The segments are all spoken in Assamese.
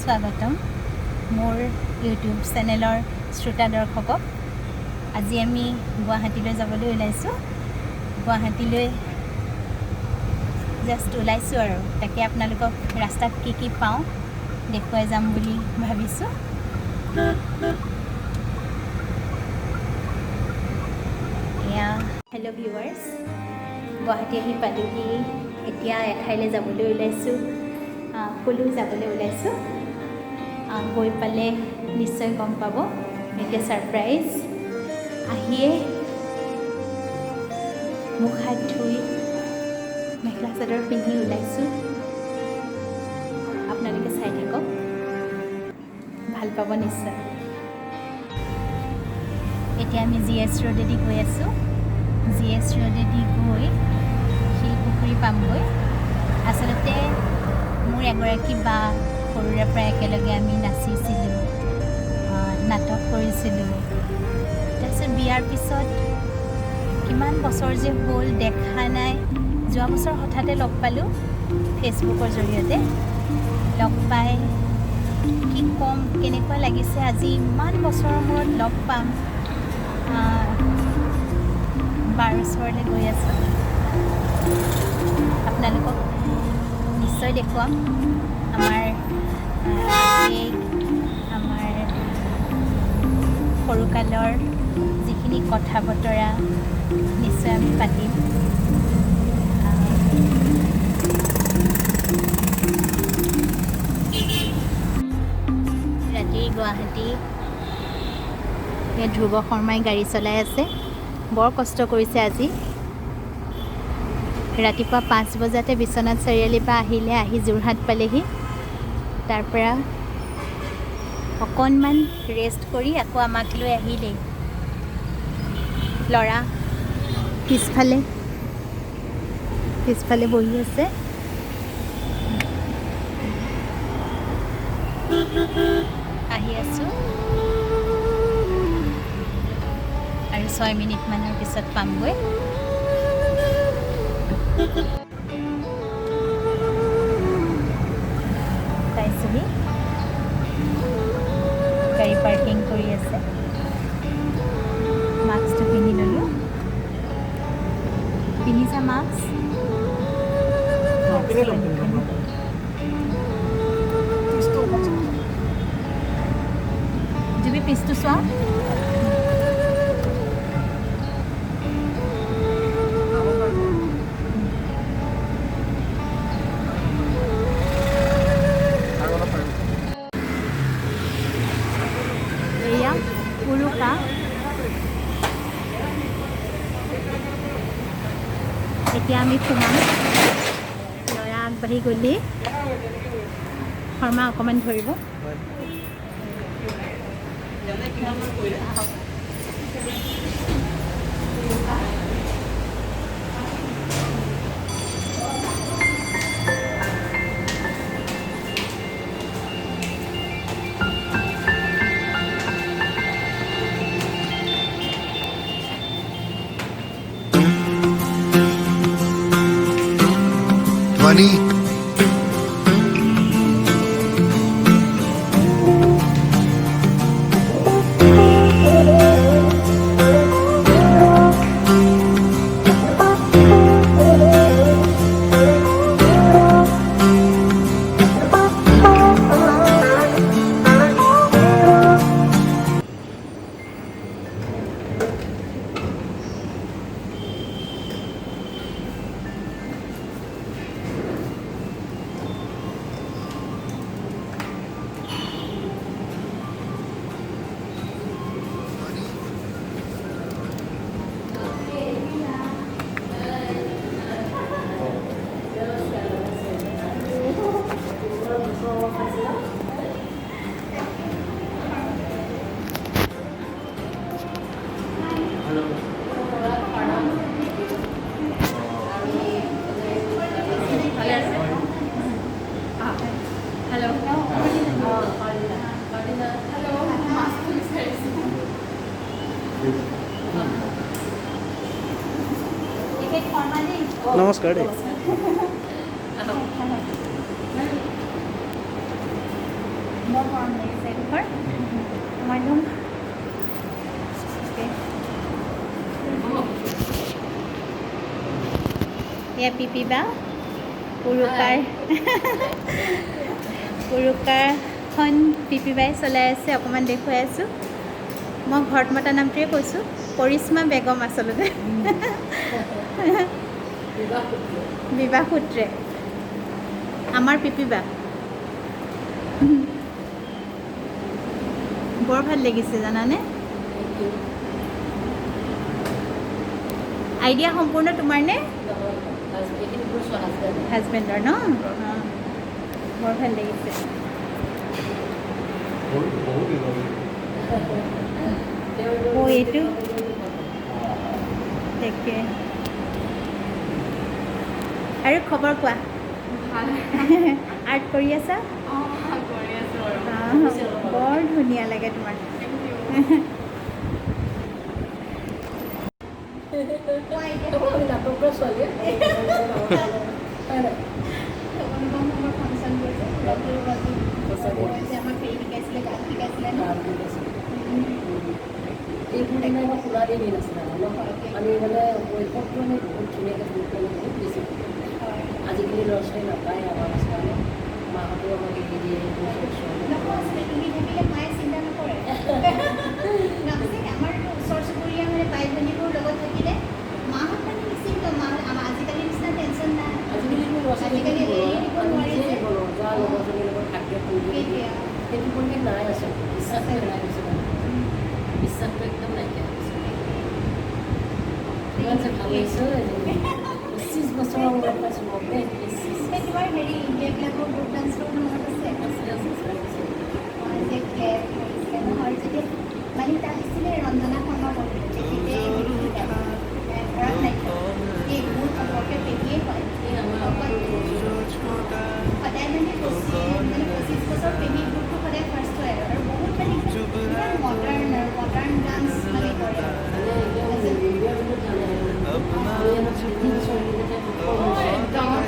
स्वागतम मोर यूट्यूब चेनेलर श्रोता दर्शকক আজি আমি গুৱাহাটীলৈ যাবলৈ ওলাইছো গুৱাহাটীলৈ জাস্ট ওলাইছো আৰু তাকে আপোনালোকক ৰাস্তাত কি পাওঁ দেখুৱাই যাম বুলি ভাবিছো या हेलो ভিউৱাৰ্ছ গুৱাহাটী আহি পালোহি এতিয়া এঠাইলৈ যাবলৈ ওলাইছো কলৈ যাবলৈ ওলাইছো গৈ পালে নিশ্চয় গম পাব এটা সাৰপ্ৰাইজ আহিয়ে মুখ হাত ধুই মেখেলা চাদৰ পিন্ধি ওলাইছো আপোনালোকে চাই থাকক ভাল পাব নিশ্চয় এতিয়া আমি জিএছ ৰোডেদি গৈ আছো জিএছ ৰোডেদি গৈ শিলপুখুৰী পামগৈ আচলতে মোৰ এগৰাকী বা সৰুৰে পৰা একেলগে আমি নাচিছিলোঁ নাটক কৰিছিলোঁ তাৰপিছত বিয়াৰ পিছত কিমান বছৰ যে হ'ল দেখা নাই যোৱা বছৰ হঠাতে লগ পালোঁ ফেচবুকৰ জৰিয়তে লগ পাই কি কম কেনেকুৱা লাগিছে আজি ইমান বছৰৰ মূৰত লগ পাম বাৰ ওচৰলৈ গৈ আছোঁ আপোনালোকক নিশ্চয় দেখুৱাম আমাৰ সৰুকালৰ যিখিনি কথা বতৰা নিশ্চয় আমি পাতিম ৰাতি গুৱাহাটী ধ্ৰুৱ শৰ্মাই গাড়ী চলাই আছে বৰ কষ্ট কৰিছে আজি ৰাতিপুৱা 5 বজাতে বিশ্বনাথ চাৰিআলিৰ পৰা আহি যোৰহাট পালেহি তাৰ পৰা অকণমান ৰেষ্ট কৰি আকৌ আমাক লৈ আহিলেই ল'ৰা পিছফালে বহি আছে আহি আছোঁ আৰু 6 মিনিটমানৰ পিছত পামগৈ পাইছোহি গাড়ী পাৰ্কিং কৰি আছে মাস্কটো পিন্ধি ল'লোঁ পিন্ধিছা মাস্ক যদি পিছটো চোৱা এতিয়া আমি সোমাম ল'ৰা আগবাঢ়ি গ'লেই শৰ্মা অকণমান ধৰিব ध्वनि नमस्कार বৰ গৰম লাগিছে এইডোখৰ আমাৰ একদম এয়া পিপি বা উৰুকাৰখন পিপি বাই চলাই আছে অকণমান দেখুৱাই আছোঁ মই ঘৰত মতা নামটোৱে কৈছোঁ কৰিশ্মা বেগম আচলতে বিবাহ সূত্ৰে আমাৰ পিপি বা বৰ ভাল লাগিছে জানানে আইডিয়া সম্পূৰ্ণ তোমাৰ নে হাজবেণ্ডৰ ন বৰ ভাল লাগিছে এইটো তাকে আৰু খবৰ কোৱা আৰ্ট কৰি আছা বৰ ধুনীয়া লাগে তোমাৰ আজিকালি ল'ৰা ছোৱালী নাপায় আমাৰ কাৰণে মাহঁতেও আমাক এৰি দিয়ে তুমি থাকিলে মায়ে চিন্তা নকৰে আমাৰ ওচৰ চুবুৰীয়া মানে বাই ভনীবোৰ লগত থাকিলে মাহঁত মানে নিশ্চিন্ত আমাৰ আজিকালি নিচিনা টেনশ্যন নাই আজিকালি ল'ৰা ছোৱালী যাৰ লগৰজনীৰ লগত থাকে সেইটো পৰিৱেশ নাই আচলতে বিশ্বাসটো হেৰাই গৈছে বিশ্বাসটো একদম নাইকিয়া হৈছে ইমান যে ভাল লাগিছে 25 বছৰৰ মূৰত পাইছোঁ তোমাৰ হেৰি ইণ্ডিয়াবিলাকৰ গ্ৰুপ ডান্সৰ মনত আছে যে ক্লেপ কৰিছিলে নহয় যেতিয়া মানে তাত দিছিলে ৰঞ্জনা শৰ্মা কৰিলে তেখেতে ঘৰত নাইকিয়া এই মোৰ সম্পৰ্কে পেহীয়ে হয় সদায় মানে 25 বছৰ পেহী গ্ৰুপটো সদায় ফাৰ্ষ্ট হয় আৰু বহুত মানে ইমান মডাৰ্ণ ডান্স মানে কৰে 3 বছৰ তাৰমানে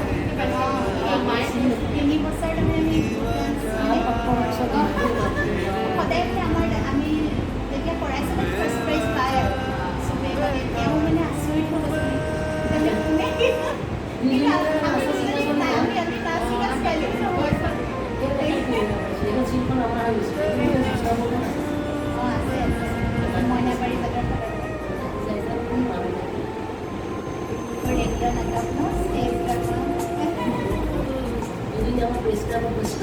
সদায় মানে আমি যেতিয়া কৰাইছোঁ মানে ফাৰ্ষ্ট প্ৰাইজ পায় আৰু চবেই মানে তেওঁ মানে আচৰিত হৈ মইনাবাৰী বজাৰ ৰেগুলাৰ নাটক ন ষ্টেজ আমার প্রেসক্রাইব করছিল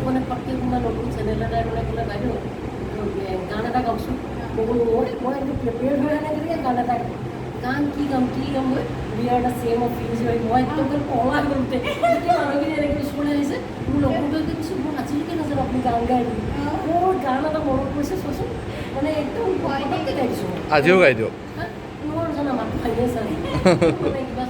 মানে পটকে কোনোবা নতুন চেনেল এটাই মানে বোলে বাইদেউ গান এটা গাওকচোন মই একদম প্ৰিপেয়াৰ হৈ এনেকৈ গান এটা গান কি গাম মই we are the same of feelings হৈ মই একদম কলা কৰোঁতে যেতিয়া মানুহখিনি এনেকৈ পিছলৈ আহিছে মোৰ লগৰটোৱে কৈছোঁ মই আজিলৈকে নাজানো আপুনি গান গাই দিম মোৰ গান এটা মনত পৰিছে চোৱাচোন মানে একদম পটককৈ গাই দিছোঁ আজিও গাই দিয়ক মোৰ জানা মাতটো ভাঙি আছে মানে কিবা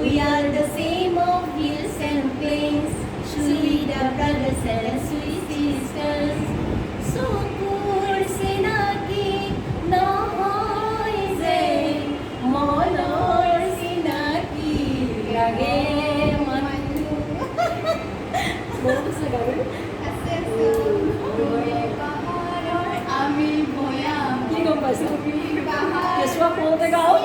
We are the same of hills and plains, sweet brothers and sweet sisters. So good sinaki no hoise, monor sinaki lage manu. What is it, Gary? Ami boyam. কি গম পাইছে কেঁচুৱা পঢ়োঁতে গাওঁ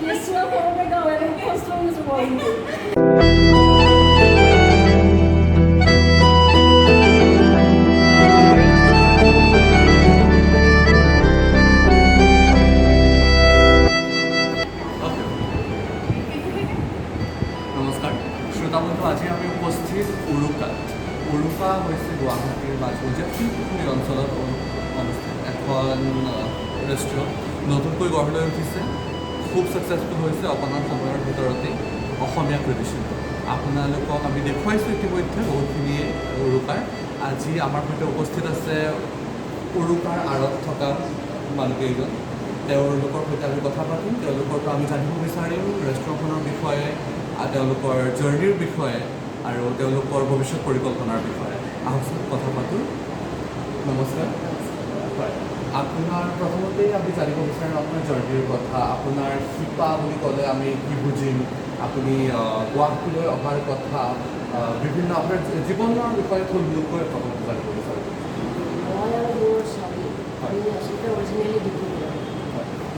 কেঁচুৱা পঢ়োঁতে গাওঁ এনেকৈ কষ্ট হৈছোঁ মই নমস্কাৰ শ্ৰোতাবন্ধু আজি আমি উপস্থিত উৰুকাত উৰুকা হৈছে গুৱাহাটীৰ মাজমজিয়া শিলপুখুৰী অঞ্চলত অনুষ্ঠিত এখন ৰেষ্টুৰেণ্ট নতুনকৈ গঢ় লৈ উঠিছে খুব ছাকচেছফুল হৈছে অকণমান সময়ৰ ভিতৰতেই অসমীয়া ট্ৰেডিশ্যন আপোনালোকক আমি দেখুৱাইছোঁ ইতিমধ্যে বহুতখিনিয়ে উৰুকাৰ আজি আমাৰ সৈতে উপস্থিত আছে উৰুকাৰ আঁৰত থকা মানুহকেইজন তেওঁলোকৰ সৈতে আমি কথা পাতিম তেওঁলোকৰ পৰা আমি জানিব বিচাৰিম ৰেষ্টুৰেণ্টখনৰ বিষয়ে তেওঁলোকৰ জাৰ্ণিৰ বিষয়ে আৰু তেওঁলোকৰ ভৱিষ্যত পৰিকল্পনাৰ বিষয়ে আহকচোন কথা পাতোঁ নমস্কাৰ হয় আপোনাৰ প্ৰথমতেই আমি জানিব বিচাৰিম আপোনাৰ জাৰ্ণিৰ কথা। আপোনাৰ শিপা বুলি ক'লে আমি কি বুজিম? আপুনি গুৱাহাটীলৈ অহাৰ কথা, বিভিন্ন আপোনাৰ জীৱনৰ বিষয়ে থুলমূলকৈ প্ৰথমতে জানিব বিচাৰিম। মই আৰু মোৰ ছোৱালী আমি আচলতে অৰিজিনেলি ডিব্ৰুগড়।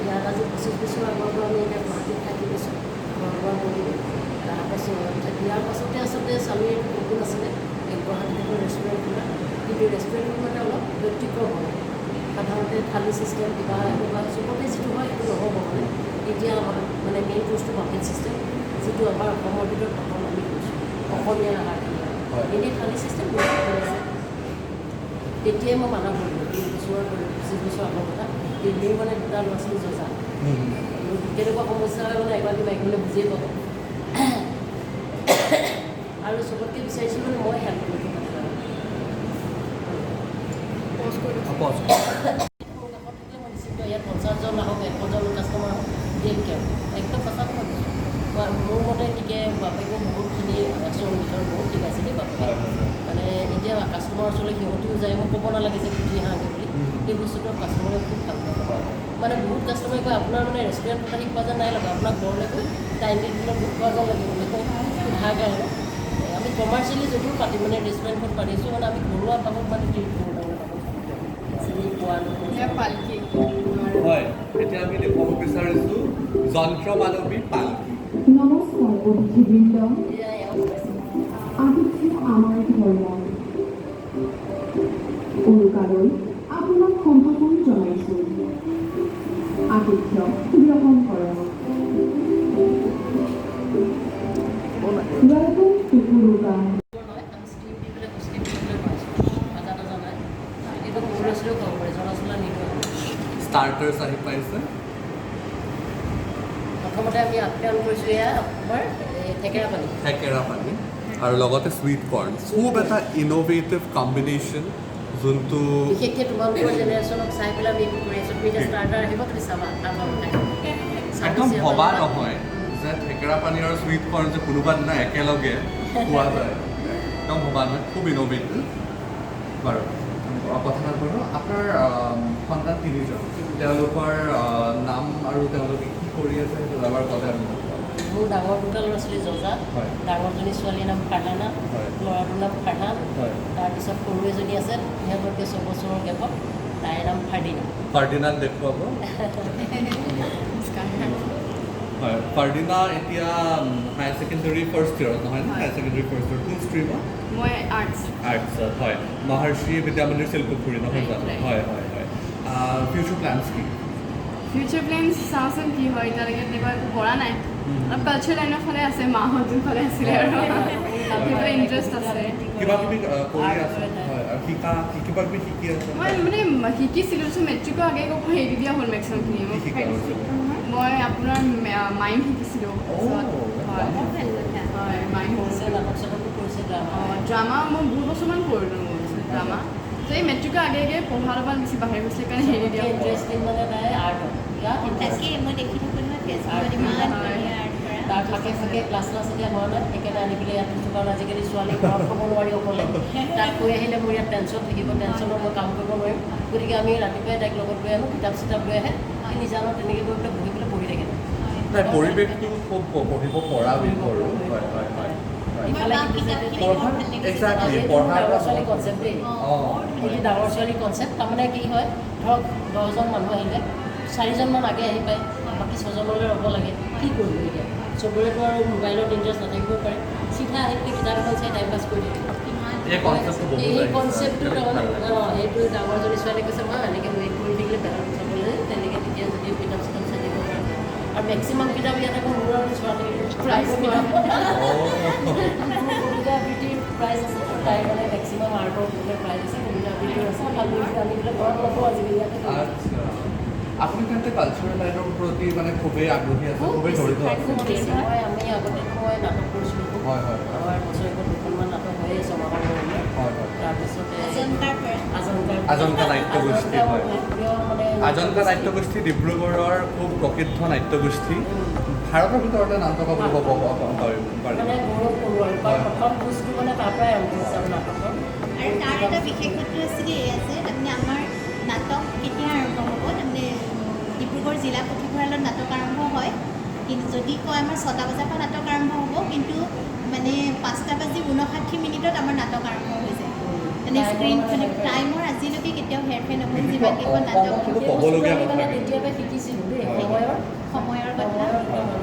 ইয়াত আজি 25 বছৰ আগৰ পৰা আমি এতিয়া গুৱাহাটীত থাকি গৈছোঁ, ঘৰ কৰিলোঁ। তাৰপাছত ইয়াৰ পাছতে আচলতে স্বামীৰ সপোন আছিলে গুৱাহাটীত এখন ৰেষ্টুৰেণ্ট খোলা, কিন্তু ৰেষ্টুৰেণ্টটো মানে অলপ ব্যক্তিক্ৰম হয়। সাধাৰণতে থালি ছিষ্টেম কিবা এনেকুৱা চবতে যিটো হয় সেইটো নহ'ব মানে। এতিয়া আমাৰ মানে মেইন বস্তু বাকেট ছিষ্টেম, যিটো আমাৰ অসমৰ ভিতৰত প্ৰথম আমি কৰিছোঁ অসমীয়া আহাৰখিনি। এনেই থালি ছিষ্টেম বহুত আছে। তেতিয়াই মই মানা কৰিলোঁ 3 বছৰ 25 বছৰ আগৰ কথা। দিল্লীৰ মানে দুটা ল'ৰা ছোৱালী যজা, কেনেকুৱা সমস্যা হয় মানে এগৰাকী মাইকীলৈ বুজিয়ে পাব। আৰু চবতকৈ বিচাৰিছিলোঁ মানে মই হেল্প কৰিব মোৰ কাষত থাকিলে মই নিশ্চিত ইয়াত 50জন আহক 100জন কাষ্টমাৰ আহক টেক কেয়াৰ একদম সঁচা কথা কৈছোঁ। মোৰ মতে ঠিকে বাপেকো বহুতখিনি একশ্যন ভিতৰত বহুত শিকাইছে দেই বাপেকে। মানে এতিয়া কাষ্টমাৰ ওচৰলৈ সিহঁতিও যায়, মই ক'ব নালাগে যে বুজি আহাগৈ বুলি। এই বস্তুটো কাষ্টমাৰে খুব ভাল পায়। মানে বহুত কাষ্টমাৰে কয় আপোনাৰ মানে ৰেষ্টুৰেণ্টত আহি খোৱা যেন নাই লগা, আপোনাৰ ঘৰলৈ গৈ টাইমলি দিনত বুক খোৱা যেন লাগিব বুলি কয়। সোধাৰ কাৰণে আমি কমাৰ্চিয়েলি যদিও পাতিম মানে ৰেষ্টুৰেণ্টখন পাতিছোঁ, মানে আমি ঘৰুৱা ভাগত মানে ট্ৰিট কৰোঁ চিনি পোৱা পালকি হয়, এতিয়া আমি দেখুৱাব বিচাৰিছোঁ যন্ত্ৰ মানৱী পালকি। নমস্কাৰ অতিথিবৃন্দ, এয়াই আতিথ্য আমাৰ ধৰ্ম। উৰুকালৈ আপোনাক সম্ভাষণ জনাইছোঁ। আতিথ্য গ্ৰহণ কৰক। ৱেলকাম টু উৰুকা। ষ্টাৰ্টাৰ্ছ আহি পাইছে। প্ৰথমতে আমি আপ্যায়ন কৰিছোঁ এয়া আমাৰ থেকেৰা পানী। থেকেৰা পানী আৰু লগতে চুইট কৰ্ণ, খুব এটা ইন'ভেটিভ কম্বিনেশ্যন, যোনটো বিশেষকৈ তোমালোকৰ জেনেৰেশ্যনক চাই পেলাই আমি এইটো কৰি আছোঁ। তুমি এতিয়া ষ্টাৰ্টাৰ আহিব, তুমি চাবা একদম ভবা নহয় যে থেকেৰা পানী আৰু চুইট কৰ্ণ যে কোনোবা দিনা একেলগে পোৱা যায়, একদম ভবা নহয়, খুব ইন'ভেটিভ। বাৰু কথা নাপাৰোঁ, আপোনাৰ সন্তান 3জন, তেওঁলোকৰ নাম আৰু তেওঁলোকে কি কৰি আছে সেইটো এবাৰ ক'লে আমি মোৰ ডাঙৰ দুটা ল'ৰা ছোৱালী যজা, হয়। ডাঙৰজনী ছোৱালীৰ নাম ফাৰহানা, হয়। ল'ৰাটোৰ নাম ফাৰহান। হয়। তাৰপিছত সৰু এজনী আছে সিহঁততকৈ 6 বছৰৰ গেপত, তাইৰ নাম ফাৰ্ডিনা। ফাৰ্ডিনাক দেখুৱাব। হয়, ফাৰ্ডিনা এতিয়া হায়াৰ ছেকেণ্ডেৰী ফাৰ্ষ্ট ইয়েৰত নহয় নে? হায়াৰ ছেকেণ্ডেৰী ফাৰ্ষ্ট ইয়েৰ কোন ষ্ট্ৰীমত? মই আৰ্টছ আৰ্টছত, হয়। মহৰ্ষি বিদ্যামন্দিৰ শিলপুখুৰী নহয় জানো? Right. হয় হয় হয়। ফিউচাৰ প্লেনছ কি? ফিউচাৰ প্লেনছ চাওঁচোন কি হয়, এতিয়ালৈকে তেনেকুৱা একো কৰা নাই। অলপ কালচাৰ লাইনৰ ফালে আছে, মাহঁত যোনফালে আছিলে আৰু সেইফালে ইণ্টাৰেষ্ট আছে। কিবা কিবি কৰি আছে, হয়, আৰু কিবা কিবি শিকি আছে? মই মানে শিকিছিলোঁ, মেট্ৰিকৰ আগে একো এৰি দিয়া হ'ল মেক্সিমামখিনি। কি শিকা হৈছিল? মই আপোনাৰ মাইম শিকিছিলোঁ। হয় মাইম কৰিছে নাটক চাটকো কৰিছে ড্ৰামা মই বহুত বছৰমান কৰিলোঁ ড্ৰামা। তো এই মেট্ৰিকৰ আগে আগে পঢ়াৰ অলপমান বেছি বাহিৰ গৈছিলে কাৰণে হেৰি দিয়া ইণ্টাৰেষ্টিং মানে তাই আৰ্টত মই দেখি থাকোঁ নহয় তাৰ ফাকে ফাকে ক্লাছ এতিয়া হোৱা নাই, সেইকাৰণে আনি পেলাই ইয়াত থৈছোঁ। কাৰণ আজিকালি ছোৱালী ঘৰত থ'ব নোৱাৰি অকলে, তাক কৈ আহিলে মোৰ ইয়াত টেনশ্যন থাকিব, টেনশ্যনত মই কাম কৰিব নোৱাৰিম। গতিকে আমি ৰাতিপুৱাই তাইক লগত লৈ আনো, কিতাপ চিতাপ লৈ আহে, সি নিজানত তেনেকৈ গৈ পেলাই বহি পেলাই পঢ়ি থাকে। নাই, পৰিৱেশটো খুব পঢ়িব পৰা বিষয়ৰো। হয় হয় হয়। ইফালে এক্সাক্টলি পঢ়াৰ ডাঙৰ ছোৱালী কনচেপ্ট দেই, এইটো ডাঙৰ ছোৱালী কনচেপ্ট। তাৰমানে কি হয়, ধৰক 10জন মানুহ আহিলে 4জনমান আগে আহি পায়, বাকী 6জনলৈ ৰ'ব লাগে। কি কৰিব এতিয়া? চবৰেতো আৰু মোবাইলত ইণ্টাৰেষ্ট নাথাকিব পাৰে, চিধা আহি পেলাই কিতাপ এখন চাই টাইম পাছ কৰি দিয়ে। এই কনচেপ্টটো তাৰমানে সেইটো ডাঙৰজনী ছোৱালীয়ে কৈছে মা এনেকৈ ৱেইট কৰি থাকিলে বেলেগ চাবলৈ তেনেকৈ তেতিয়া যদি কিতাপ চিতাপ চাই দিব পাৰে। আৰু মেক্সিমাম কিতাপ ইয়াত আকৌ মোৰ আৰু ছোৱালী প্ৰাইজৰ কিতাপ কবিতা আবৃত্তিৰ প্ৰাইজ আছে, তাইৰ মানে মেক্সিমাম আৰ্টৰ প্ৰাইজ আছে, কবিতা আবৃত্তিৰ আছে। আমি পেলাই ঘৰত নকওঁ আজিকালি ইয়াতে। আচ্ছা, আপুনি তেন্তে কালচাৰেল লাইনৰ প্ৰতি মানে খুবেই আগ্ৰহী আছে, খুবেই জড়িত আছে। আমি আগতেতো মই নাটক কৰিছিলোঁ। হয় হয় আমাৰ বছৰেকত 2খনমান নাটক হৈয়ে আছে আমাৰ হয় হয়। তাৰপিছতে আজন্তা নাট্যগোষ্ঠী, হয়। আজন্তা নাট্যগোষ্ঠী ডিব্ৰুগড়ৰ খুব প্ৰসিদ্ধ নাট্যগোষ্ঠী, ভাৰতৰ ভিতৰতে নাম থকা বুলি ক'ব পাৰি। মানে গৌৰৱ কৰোঁ আৰু প্ৰথম বস্তু মানে তাৰ পৰাই আৰম্ভ হৈছে আৰু নাটকৰ। আৰু তাৰ এটা বিশেষত্ব আছিলে এয়া যে তাৰমানে আমাৰ নাটক কেতিয়া আৰম্ভ জিলা পুথিভঁৰালত নাটক আৰম্ভ হয়, কিন্তু যদি কয় আমাৰ 6টা বজাৰ পৰা নাটক আৰম্ভ হ'ব, কিন্তু মানে 5:59 আমাৰ নাটক আৰম্ভ হৈ যায়। মানে স্ক্ৰীনখনে টাইমৰ আজিলৈকে কেতিয়াও হেৰফেৰ নহয়, যিমানকেইখন নাটক কিন্তু ক'বলগীয়া কথা মানে কেতিয়াবা শিকিছিলোঁ দেই সময়ৰ কথা।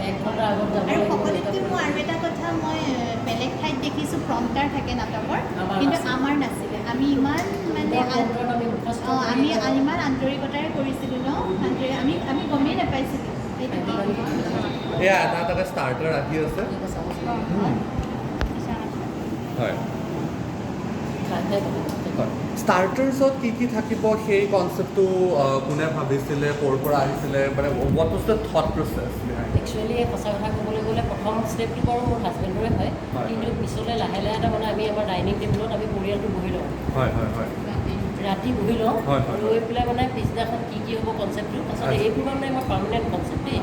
1 ঘণ্টা আগত যাব আৰু লাগিব সকলোতকৈ মোৰ আৰু এটা কথা, মই বেলেগ ঠাইত দেখিছোঁ প্ৰম্পটাৰ থাকে নাটকৰ, কিন্তু আমাৰ নাছিলে। আমি ইমান মানে আমি ইমান আন্তৰিকতাৰে কৰিছিলোঁ ন, আমি গমেই নাপাইছিলোঁ এইটো কি। এয়া এটা ষ্টাৰ্টাৰ আহি আছে। হয়, ষ্টাৰ্টাৰ্ছত কি থাকিব সেই কনচেপ্টটো কোনে ভাবিছিলে, ক'ৰ পৰা আহিছিলে, মানে what was the thought process? Actually সঁচা কথা ক'বলৈ গ'লে প্ৰথম ষ্টেপটো বাৰু মোৰ হাজবেণ্ডৰে হয়, কিন্তু পিছলৈ লাহে লাহে তাৰমানে আমি আমাৰ ডাইনিং টেবুলত আমি পৰিয়ালটো বহি লওঁ। হয়, ৰাতি বহি লওঁ, হয়। লৈ পেলাই মানে পিছদিনাখন কি হ'ব কনচেপ্টটো, আচলতে এইবোৰ মানে আমাৰ পাৰ্মানেণ্ট কনচেপ্ট দেই।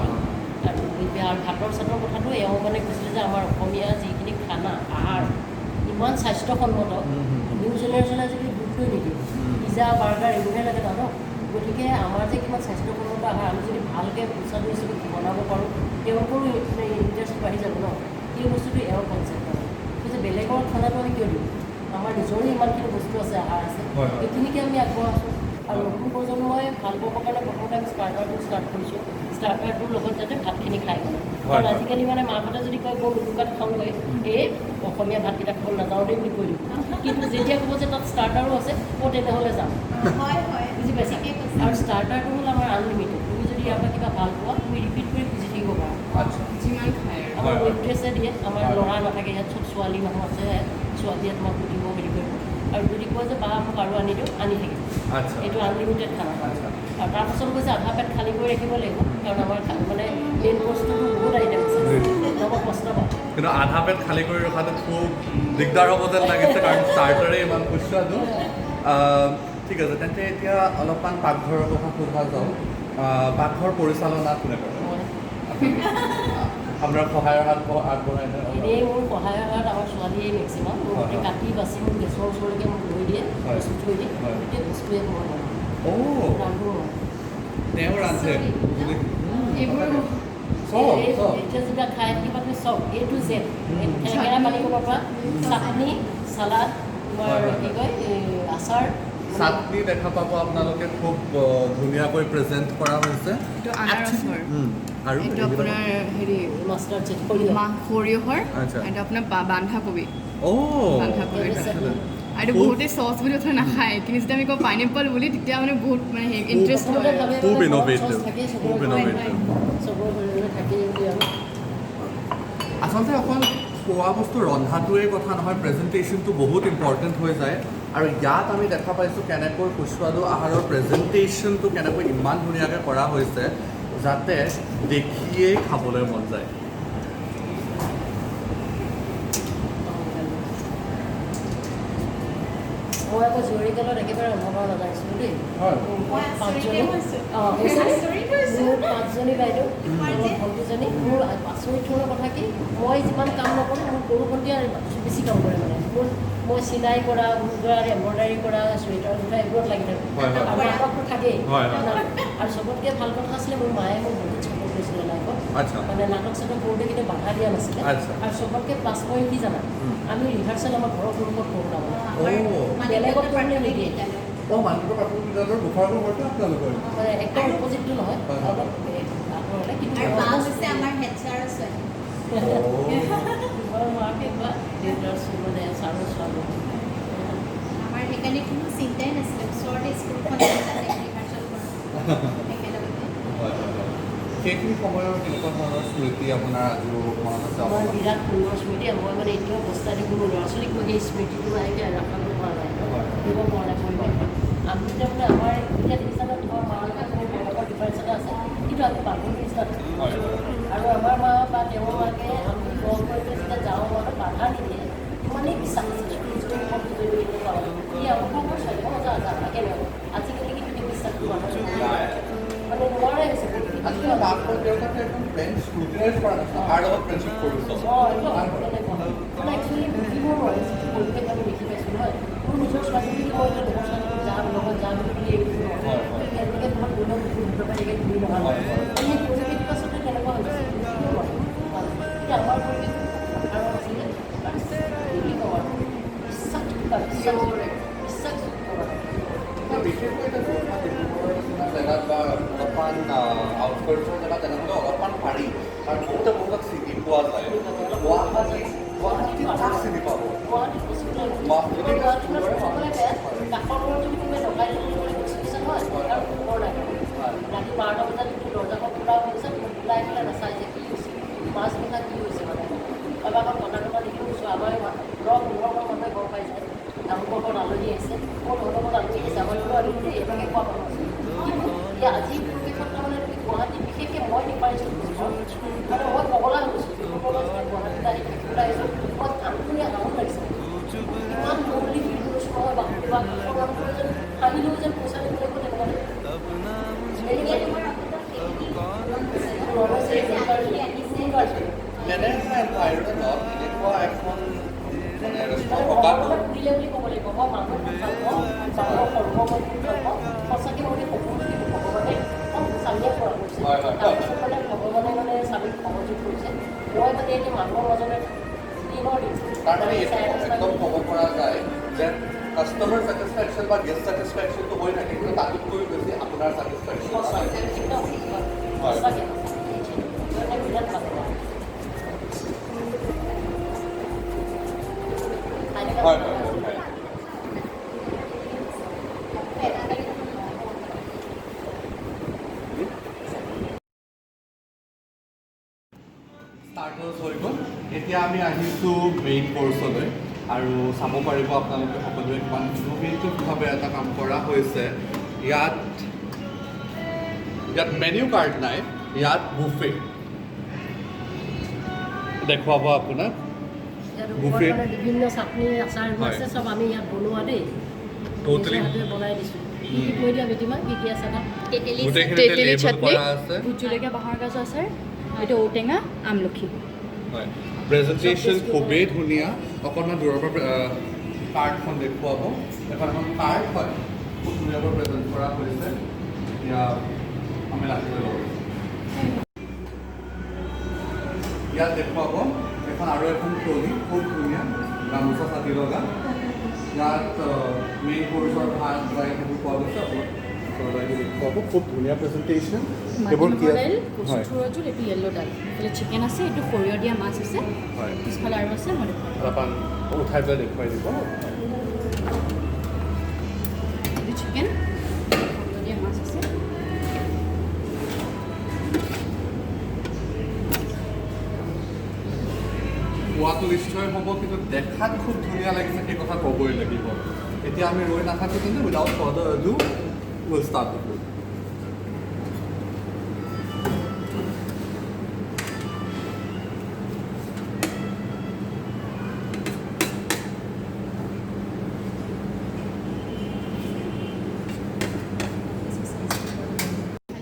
আৰু ভাতৰ চাতৰ কথাটো এওঁ মানে কৈছিলে যে আমাৰ অসমীয়া যিখিনি খানা আহাৰ ইমান স্বাস্থ্যসন্মত, নিউ জেনেৰেশ্যনে যদি গুৰুত্বই নিদিয়ে, পিজ্জা বাৰ্গাৰ এইবোৰহে লাগে তাহাঁতক। গতিকে আমাৰ যে কিমান স্বাস্থ্যসন্মত আহাৰ আমি যদি ভালকৈ সুস্বাদু হিচাপে বনাব পাৰোঁ, তেওঁলোকৰো ইণ্টাৰেষ্ট বাঢ়ি যাব ন। সেই বস্তুটো এওঁৰ কনচেপ্ট হয়। যে বেলেগৰ খানাটো আমি কিয় দিওঁ, আমাৰ নিজৰে ইমানখিনি বস্তু আছে, আহাৰ আছে, সেইখিনিকে আমি আগবঢ়াইছোঁ। আৰু নতুন প্ৰজন্মই ভাল পাবৰ কাৰণে প্ৰথমতে আমি ষ্টাৰ্টাৰটো ষ্টাৰ্ট কৰিছোঁ। ষ্টাৰ্টাৰটোৰ লগত যাতে ভাতখিনি খাই গ'লে, কাৰণ আজিকালি মানে মাহঁতে যদি কয় বৰ উৰুকাত খাওঁগৈ, এই অসমীয়া ভাতকেইটা খাব নাযাওঁ দেই বুলি কৈ দিওঁ। কিন্তু যেতিয়া ক'ব যে তাত ষ্টাৰ্টাৰো আছে, তেনেহ'লে যাম। বুজি পাইছা? আৰু ষ্টাৰ্টাৰটো হ'ল আমাৰ আনলিমিটেড। তুমি যদি ইয়াৰ পৰা কিবা ভাল পোৱা, তুমি ৰিপিট কৰি খুজি থাকিব পাৰা। যিমান খায় আমাৰ ৱেইট্ৰেছে দিয়ে, আমাৰ ল'ৰা নাথাকে ইয়াত, চব ছোৱালী মানুহ আছে, ছোৱালীয়ে তোমাক সুধিব, হেৰি কৰিব। আৰু যদি কয় যে বা মোক আৰু আনি দিওঁ, আনি থাকিব। এইটো আনলিমিটেড খানা। আৰু তাৰপাছত কৈছে আধা পেট খালী কৰি ৰাখিব লাগিব, কাৰণ আমাৰ মানে মেইন বস্তুটো বহুত আইটেম আছে, অলপ কষ্ট পাওঁ। কিন্তু আধা পেট খালী কৰি ৰখাটো খুব দিগদাৰ হ'ব যেন লাগিছে, কাৰণ ষ্টাৰ্টাৰে ইমান সুস্বাদু। ঠিক আছে, তেন্তে এতিয়া অলপমান পাকঘৰৰ কথা সোধা যাওঁ। পাকঘৰ পৰিচালনা কোনে কৰে? আপোনাৰ সহায়ৰ হাত আগবঢ়াই নে? এনেই মোৰ সহায়ৰ হাত আমাৰ ছোৱালীয়ে মেক্সিমাম মোৰ কাটি বাচি মোৰ গেছৰ ওচৰলৈকে মোক লৈ দিয়ে, বস্তু থৈ দিয়ে, গোটেই বস্তুৱে মই ৰান্ধো। তেওঁ ৰান্ধে এইবোৰ এতিয়া যেতিয়া খাই থাকিবা তুমি চব A to Z, থেকেৰা পানী ক'বৰ পৰা চাটনি, চালাড, তোমাৰ কি কয় আচাৰ। চাটনি দেখা পাব আপোনালোকে, খুব ধুনীয়াকৈ প্ৰেজেণ্ট কৰা হৈছে। এইটো আনাৰসৰ, আৰু এইটো আপোনাৰ হেৰি মাষ্টাৰ্ড সৰিয়হৰ, এইটো আপোনাৰ বন্ধাকবি। বন্ধাকবি আৰু এইটো বহুতে চচ বুলি কথা নাখায়, কিন্তু যেতিয়া আমি কওঁ পাইনএপল বুলি, তেতিয়া মানে বহুত মানে ইণ্টাৰেষ্ট হয়। খুব ইন'ভেটিভ, খুব ইন'ভেটিভ। আচলতে অকল খোৱা বস্তু ৰন্ধাটোৱেই কথা নহয়, প্ৰেজেণ্টেশ্যনটো বহুত ইম্পৰ্টেণ্ট হৈ যায়। আৰু ইয়াত আমি দেখা পাইছোঁ কেনেকৈ সুস্বাদু আহাৰৰ প্ৰেজেণ্টেশ্যনটো কেনেকৈ ইমান ধুনীয়াকৈ কৰা হৈছে, যাতে দেখিয়েই খাবলৈ মন যায়। মই আকৌ জুৰিকালত একেবাৰে ৰন্ধা বঢ়া নাজানিছিলোঁ দেই। মোৰ 5জনী বাইদেউ, ভণ্টিজনী। মোৰ আচৰিত ধৰণৰ কথা কি, মই যিমান কাম নকৰোঁ, মোৰ সৰু ভণ্টিয়ে বেছি কাম কৰে। মানে মই চিলাই কৰা, মুগাৰ এম্ব্ৰইডাৰী কৰা, চুৱেটাৰ গোঠা এইবোৰত লাগি থাকোঁ। আৰু নাটকটো থাকেই। আৰু চবতকৈ ভাল কথা আছিলে, মোৰ মায়ে মোক বহুত ছাপোৰ্ট কৰিছিলে লাইফত। মানে নাটক চাটক কৰোঁতে কিন্তু বাধা দিয়া নাছিলে। আৰু চবতকৈ প্লাছ পইণ্ট কি জানা, আমি ৰিহাৰ্চেল আমাৰ ঘৰৰ সন্মুখত কৰোঁ তাৰমানে, বেলেগত কৰিলে নিদিয়ে। মানে একদম অপজিটটো নহয়, অলপ আঁতৰলৈ, কিন্তু মাকে বা দেউতাৰ মানে ছাৰৰ ছোৱালী। আমাৰ সেইকাৰণে কোনো চিন্তাই নাছিলে, ওচৰতে স্কুলখন ৰিহাৰ্চেল কৰোঁ একেলগতে। সেইখিনি সময়ৰ কেনেকুৱা ধৰণৰ স্মৃতি আপোনাৰ আজিও মনত আছে? আমাৰ বিৰাট সুন্দৰ স্মৃতি। মই মানে এতিয়াও অৱস্থা দেখোঁ, মোৰ ল'ৰা ছোৱালীক মই সেই স্মৃতিটো এতিয়া ৰাখাব পৰা নাই, দিব পৰা নাই পৰিৱেশত। আমি এতিয়া মানে আমাৰ এতিয়া নিচিনা তোমাৰ মা লগত মোৰ ডিফাৰেঞ্চ এটা আছে, কিন্তু আমি বান্ধৱীৰ নিচিনা আৰু আমাৰ মা বা তেওঁৰ মাকে আমি লগ কৰি যেতিয়া যাওঁ, আমাক বাধা নিদিয়ে, ইমানেই বিশ্বাস আছে। আজিকালি কিন্তু সেই বিশ্বাসটো মানুহ মানে নোৱাৰে হৈছে। একচুৱেলি বুজিব নোৱাৰে যিটো পৰিৱেশ আমি দেখি পাইছোঁ নহয়। মোৰ নিজৰ ছোৱালী মই এতিয়া লগৰ ছোৱালী যাম লগত যাম বুলি এনেকৈ তোমাৰ ভিতৰত ঘূৰি নহয়। অকণমান আউটস্কাৰ্টছৰ জেগা তেনেহ'লে অলপমান পাৰি কাৰণ বহুতে বহুতক চিনি পোৱা যায় গুৱাহাটীত কাক চিনি পাব ৰাতি 12টা বজাত দৰ্জাখন খোলা হৈছে ওলাই পেলাই নাচায় যে কি হৈছে মাছবিলাক কি হৈছে মানে কাৰোবাৰ ঘটনা দেখি গৈছোঁ আমাৰ পোন্ধৰ মানুহে গম পাই যায় তেওঁলোকৰ ঘৰত আলহী আহিছে মোৰ ঘৰত আলহী আহিছে আমাৰ ঘৰত আলহী এনেকৈ কোৱা মানুহ আছে কিন্তু আজি পৰিৱেশত তাৰমানে গুৱাহাটীত বিশেষকৈ মই ডিফাৰেঞ্চ মানে মই পগলা হৈ গৈছোঁ গুৱাহাটীত আহি থাকিবলৈ আহিছোঁ মই কামখিনি আৰাম লাগিছে ইমান দৌৰি ফিল কৰিছোঁ মই বাহিৰ বা হাঁহিলেও যেন পইচা দিব লাগিব এনেকুৱা এখন মানে ৰেষ্টুৰেণ্ট দিলে বুলি ক'ব লাগিব মই মানুহ ভাল পাওঁ সঁচাকৈ মই ভগৱানে চালিয়া কৰা কৰিছে তাৰপিছত মানে ভগৱানে মানে চালিক সহযোগ কৰিছে মই মানে এতিয়া মানুহৰ মাজতে তাৰমানে একদম ক'ব পৰা যায় যে কাষ্টমাৰ ছেটিছফেকশ্যন বা গেষ্ট ছেটিছফেকশ্যনটো হৈ থাকে কিন্তু তাতোতকৈ বেছি আপোনাৰ ছেটিছফেকশ্যন হয় হয় ষ্টাৰ্টাৰ্ছ হৈ গ'ল এতিয়া আমি আহিছোঁ মেইন কৰ্চলৈ আৰু চাব পাৰিব আপোনালোকে সকলোৱে কিমান ইনোভেটিভভাৱে এটা কাম কৰা হৈছে ইয়াত মেনু কাৰ্ড নাই ইয়াত বুফে দেখুৱাব আপোনাক বুফে বিভিন্ন চাটনি আচাৰবোৰ আছে চব আমি ইয়াত বনোৱা দেই টোটেলি বনাই দিছোঁ কৈ দিয়া বেটিমা কি কি আছে তাত তেতেলী চাটনি কৰা আছে ভোট জলকীয়া বাঁহৰ গাজ আচাৰ এইটো ঔটেঙা আমলখি হয় প্ৰেজেণ্টেশ্যন খুবেই ধুনীয়া অকণমান দূৰৰ পৰা কাৰ্ডখন দেখুৱাব এখন কাৰ্ড হয় খুব ধুনীয়াকৈ প্ৰেজেণ্ট কৰা হৈছে এতিয়া আমি ৰাখিবলৈ ল'ব ইয়াত দেখুৱাব এখন আৰু এখন ট্ৰলি খুব ধুনীয়া গামোচা ছাতি লগা ইয়াত মেইন কৰ্চৰ ভাত ড্ৰাই সেইবোৰ পোৱা গৈছে দেখুৱাব খুব ধুনীয়া প্ৰেজেণ্টেশ্যন এইবোৰ কি আছে হয় এইটো য়েল্ল' ডাল এইফালে চিকেন আছে এইটো সৰিয়হ দিয়া মাছ আছে হয় পিছফালে আৰু আছে মই দেখুৱাম অলপমান উঠাই পেলাই দেখুৱাই দিব এইটো চিকেন সৰিয়হ দিয়া মাছ আছে খোৱাটো নিশ্চয় হ'ব কিন্তু দেখাত খুব ধুনীয়া লাগিছে সেই কথা ক'বই লাগিব এতিয়া আমি ৰৈ নাথাকোঁ কিন্তু উইদাউট ফাৰ্ডাৰ এডু উইল ষ্টাৰ্ট দ্য ফুড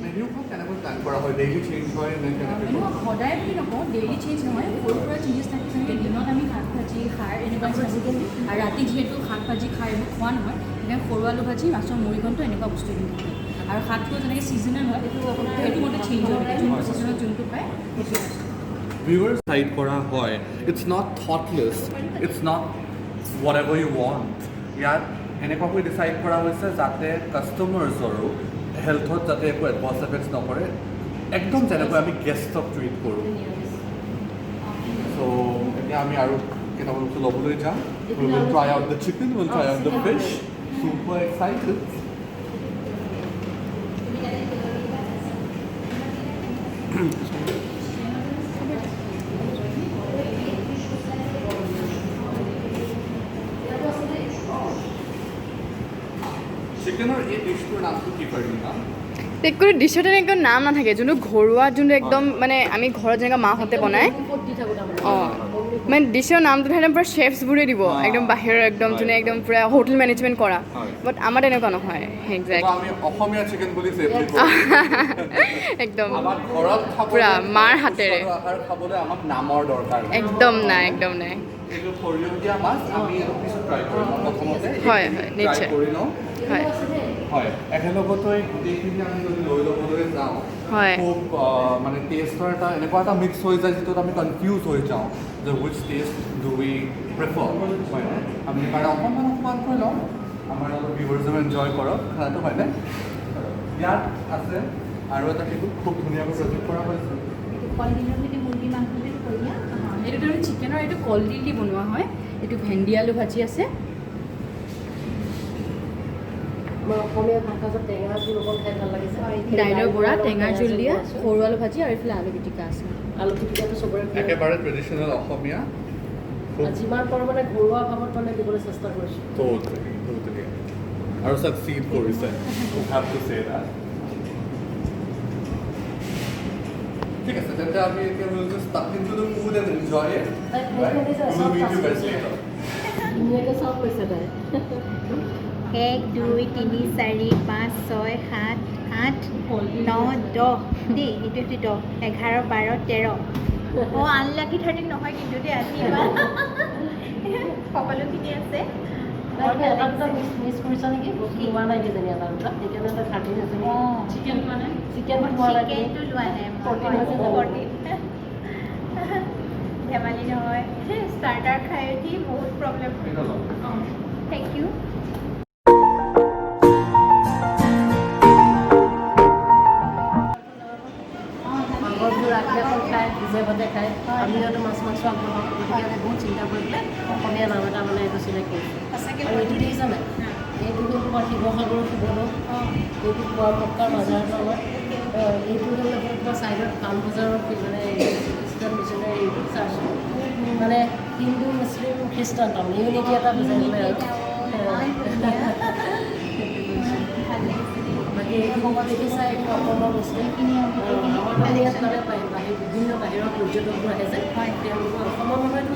মেনুখন কেনেকৈ প্লেন কৰা হয় ডেইলি চেঞ্জ হয় নে কেনেকৈ সদায় বুলি নকওঁ ডেইলি চেঞ্জ নহয় সৰু সুৰা চেঞ্জেছ থাকে যেনেকৈ দিনত আমি শাক ভাজি খাৰ এনেকুৱা আজিকালি আৰু ৰাতি যিহেতু শাক ভাজি খাৰ এইবোৰ খোৱা নহয় তেনেকৈ সৰু আলু ভাজি মাছৰ মুড়িঘণ্ট এনেকুৱা বস্তুখিনি থাকে আৰু শাকটো যেনেকৈ ছিজনেল হয় সেইটো মতে চেঞ্জ হৈ থাকে যোনটো ছিজনত যোনটো পায় সেইটো viewers side কৰা হয় it's not thoughtless it's not whatever you want ইয়াত এনেকুৱাকৈ ডিচাইড কৰা হৈছে যাতে কাষ্টমাৰ্ছৰো হেল্থত যাতে একো এডভাৰ্ছ এফেক্টছ নকৰে একদম যেনেকৈ আমি গেষ্টক ট্ৰিট কৰোঁ চ' এতিয়া আমি আৰু কেইটামান বস্তু ল'বলৈ যাম we will try out the chicken we'll try out the fish super excited চিকেনৰ এই ডিছটোৰ নামটো কি কৰিবা কোনো ডিছত এনেকৈ নাম নাথাকে যোনটো ঘৰুৱা যোনটো একদম মানে আমি ঘৰত যেনেকৈ মাহঁতে বনায় দি থাকোঁ তাৰমানে অঁ মানে ডিছৰ নামটো একদম পূৰা চেফছবোৰে দিব একদম বাহিৰৰ একদম যোনে একদম পূৰা হোটেল মেনেজমেণ্ট কৰা হয়। বাট আমাৰ তেনেকুৱা নহয় একজেক্ট আমি অসমীয়া চিকেন বুলি চেফলি একদম আমাৰ ঘৰত খাবলৈ পুৰা মাৰ হাতেৰে। আহাৰ খাবলৈ আমাক নামৰ দৰকাৰ নাই। একদম নাই একদম নাই এইটো সৰিয়হ দিয়া মাছ আমি এইটো পিছত ট্ৰাই কৰিম প্ৰথমতে হয়, হয়, ট্ৰাই নিশ্চয়। কৰি লওঁ হয় হয় একেলগতে গোটেইখিনি আমি যদি লৈ ল'বলৈ যাওঁ হয়। খুব মানে টেষ্টৰ এটা এনেকুৱা এটা মিক্স হৈ যায় যিটোত আমি কনফিউজ হৈ যাওঁ যে wish test do we prefer হয়নে আমি সেইকাৰণে অকণমানকৈ লওঁ আমাৰ লগত ভিউৱাৰ্ছে এনজয় কৰক খানাটো হয়নে ইয়াত আছে আৰু এটা সেইটো খুব ধুনীয়াকৈ প্ৰজেক্ট কৰা হৈছে। এইটো কলডিলৰ সৈতে মুৰ্গী মাংসটো কৈ দিয়া এইটো ধৰক চিকেনৰ এইটো কলডিল দি বনোৱা হয়। এইটো ভেন্দি আলু ভাজি আছে। আমাৰ অসমীয়া ভাষাত টেঙা জোল অকণ খাই ভাল লাগিছে দাইলৰ বৰা, টেঙাৰ জোল দিয়া, সৰু আলু ভাজি আৰু এইফালে আলু পিটিকা আছে। আলু পিটিকাটো চবৰে প্ৰিয়। একেবাৰে ট্ৰেডিশ্যনেল অসমীয়া। যিমান পাৰোঁ মানে ঘৰুৱা ভাৱত মানে দিবলৈ চেষ্টা কৰিছোঁ। Totally. আৰু succeed কৰিছে। Have to say that. ঠিক আছে, তেন্তে আমি এতিয়া we'll just stuck into the food and enjoy it. Right? We'll meet you guys later. ধুনীয়াকৈ চব কৈছে তাই। 1 2 3 4 5 6 7 8 9 10 দেই এইটো 10 11 12 13 আনলাকি 13 নহয় কিন্তু দেই আজি ইমান সকলোখিনি আছে এটা দুটা মিছ কৰিছা নেকি? বস্তু লোৱা নাই কিজানি এটা দুটা সেইকাৰণে তই খাটি আছে নেকি? চিকেন লোৱা নাই? চিকেনটো লোৱা নাই? চিকেনটো লোৱা নাই প্ৰটিন হৈছে জানো? ধেমালি নহয় ষ্টাৰ্টাৰ খাই উঠি বহুত প্ৰব্লেম থেংক ইউ মাঘৰবোৰ আগদিনাখন খায়, বিজয় ভাতে খায়। আমি হয়তো মাছ মাংস আগবঢ়াওঁ, গতিকে আমি বহুত চিন্তা কৰি পেলাই অসমীয়া নাম এটা মানে এইটো চিলেক্ট কৰিছোঁ। আৰু এইটো দেখিছা নাই? এইটো হ'ল তোমাৰ শিৱসাগৰৰ শিৱদৌল, এইটো পুৱামক্কাৰ বাজাৰটো আমাৰ, এইটো হ'ল তোমাৰ ছাইডত পাণবজাৰৰ মানে খ্ৰীষ্টান মিছনাৰী চাৰ্চ, মানে হিন্দু মুছলিম খ্ৰীষ্টান তাৰমানে ইউনিটি এটা বুজাই পেলাই আৰু বাকী এইখিনি দেখিছা এইটো অসমৰ বস্তু। আমাৰ মানে ইয়াত মানে বিভিন্ন বাহিৰৰ পৰ্যটকবোৰ আহে যে তেওঁলোকৰ অসমৰ মানুহেতো